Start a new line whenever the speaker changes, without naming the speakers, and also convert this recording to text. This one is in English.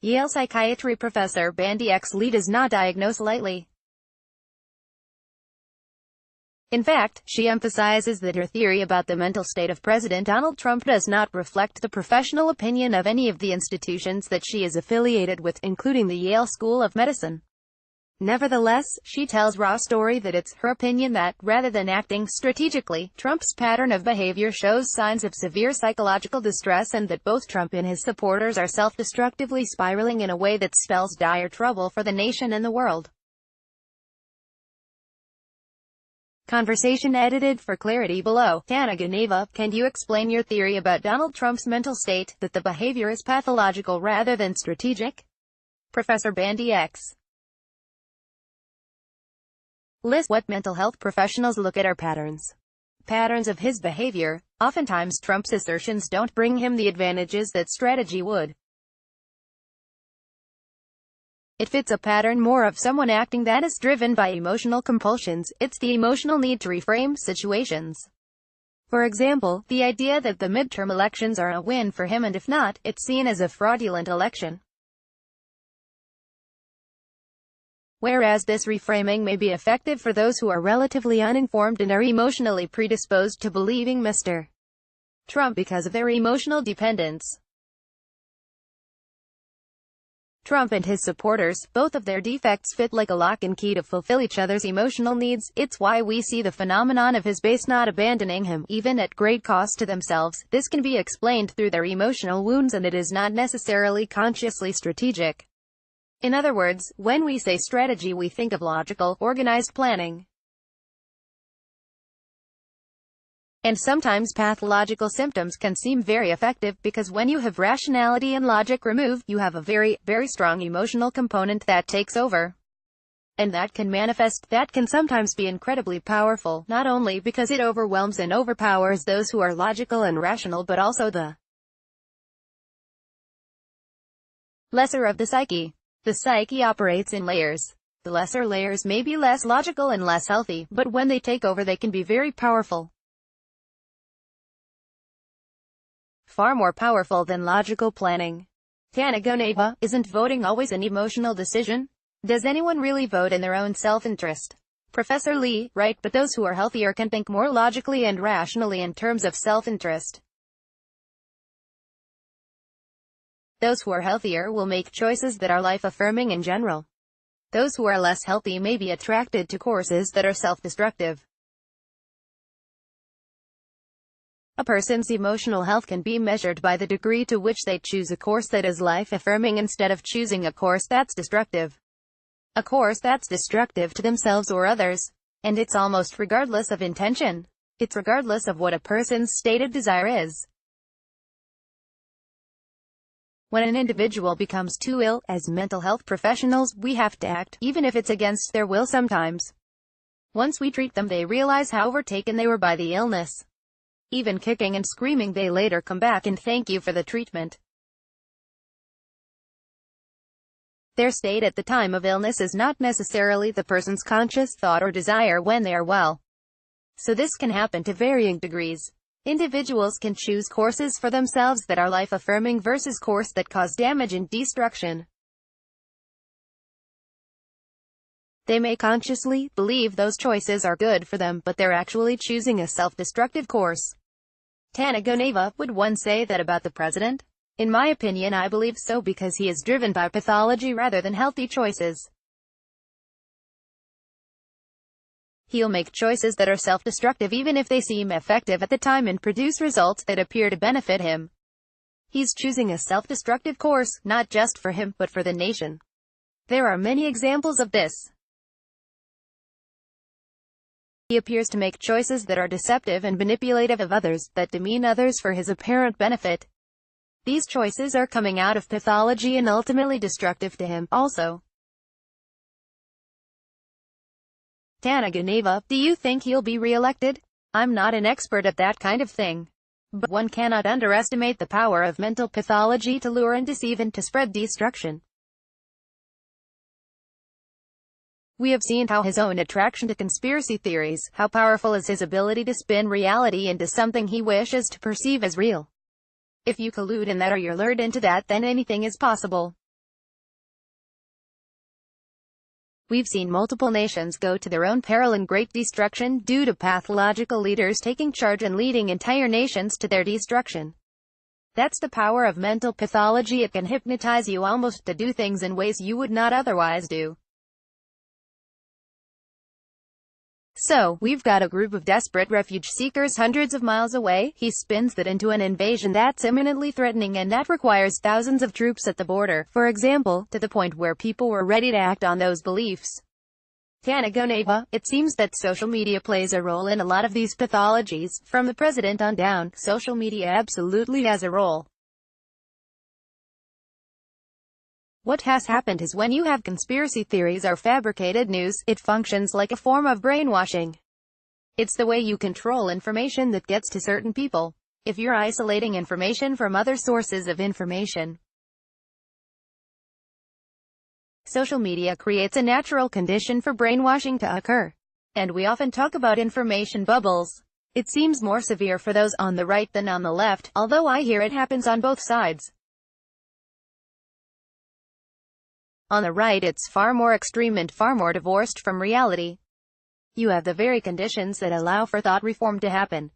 Yale psychiatry professor Bandy X. Lee does not diagnose lightly. In fact, she emphasizes that her theory about the mental state of President Donald Trump does not reflect the professional opinion of any of the institutions that she is affiliated with, including the Yale School of Medicine. Nevertheless, she tells Raw Story that it's her opinion that, rather than acting strategically, Trump's pattern of behavior shows signs of severe psychological distress, and that both Trump and his supporters are self-destructively spiraling in a way that spells dire trouble for the nation and the world. Conversation edited for clarity below. Tana Ganeva, can you explain your theory about Donald Trump's mental state, that the behavior is pathological rather than strategic? Professor Bandy X. List what mental health professionals look at are patterns. Patterns of his behavior. Oftentimes Trump's assertions don't bring him the advantages that strategy would. It fits a pattern more of someone acting that is driven by emotional compulsions. It's the emotional need to reframe situations. For example, the idea that the midterm elections are a win for him, and if not, it's seen as a fraudulent election. Whereas this reframing may be effective for those who are relatively uninformed and are emotionally predisposed to believing Mr. Trump because of their emotional dependence. Trump and his supporters, both of their defects fit like a lock and key to fulfill each other's emotional needs. It's why we see the phenomenon of his base not abandoning him, even at great cost to themselves. This can be explained through their emotional wounds, and it is not necessarily consciously strategic. In other words, when we say strategy, we think of logical, organized planning. And sometimes pathological symptoms can seem very effective, because when you have rationality and logic removed, you have a very, very strong emotional component that takes over. And that can sometimes be incredibly powerful, not only because it overwhelms and overpowers those who are logical and rational, but also the lesser of the psyche. The psyche operates in layers. The lesser layers may be less logical and less healthy, but when they take over they can be very powerful. Far more powerful than logical planning. Tana Ganeva, isn't voting always an emotional decision? Does anyone really vote in their own self-interest? Professor Lee, right, but those who are healthier can think more logically and rationally in terms of self-interest. Those who are healthier will make choices that are life-affirming in general. Those who are less healthy may be attracted to courses that are self-destructive. A person's emotional health can be measured by the degree to which they choose a course that is life-affirming instead of choosing a course that's destructive. A course that's destructive to themselves or others. And it's almost regardless of intention. It's regardless of what a person's stated desire is. When an individual becomes too ill, as mental health professionals, we have to act, even if it's against their will sometimes. Once we treat them, they realize how overtaken they were by the illness. Even kicking and screaming, they later come back and thank you for the treatment. Their state at the time of illness is not necessarily the person's conscious thought or desire when they are well. So this can happen to varying degrees. Individuals can choose courses for themselves that are life-affirming versus courses that cause damage and destruction. They may consciously believe those choices are good for them, but they're actually choosing a self-destructive course. Tana Ganeva, would one say that about the president? In my opinion, I believe so, because he is driven by pathology rather than healthy choices. He'll make choices that are self-destructive even if they seem effective at the time and produce results that appear to benefit him. He's choosing a self-destructive course, not just for him, but for the nation. There are many examples of this. He appears to make choices that are deceptive and manipulative of others, that demean others for his apparent benefit. These choices are coming out of pathology and ultimately destructive to him, also. Tana Ganeva, do you think he'll be re-elected? I'm not an expert at that kind of thing. But one cannot underestimate the power of mental pathology to lure and deceive and to spread destruction. We have seen how his own attraction to conspiracy theories, how powerful is his ability to spin reality into something he wishes to perceive as real. If you collude in that or you're lured into that, then anything is possible. We've seen multiple nations go to their own peril and great destruction due to pathological leaders taking charge and leading entire nations to their destruction. That's the power of mental pathology. It can hypnotize you almost to do things in ways you would not otherwise do. So, we've got a group of desperate refuge seekers hundreds of miles away. He spins that into an invasion that's imminently threatening and that requires thousands of troops at the border, for example, to the point where people were ready to act on those beliefs. Tanagoneva, it seems that social media plays a role in a lot of these pathologies. From the president on down, social media absolutely has a role. What has happened is when you have conspiracy theories or fabricated news, it functions like a form of brainwashing. It's the way you control information that gets to certain people. If you're isolating information from other sources of information, social media creates a natural condition for brainwashing to occur. And we often talk about information bubbles. It seems more severe for those on the right than on the left, although I hear it happens on both sides. On the right it's far more extreme and far more divorced from reality. You have the very conditions that allow for thought reform to happen.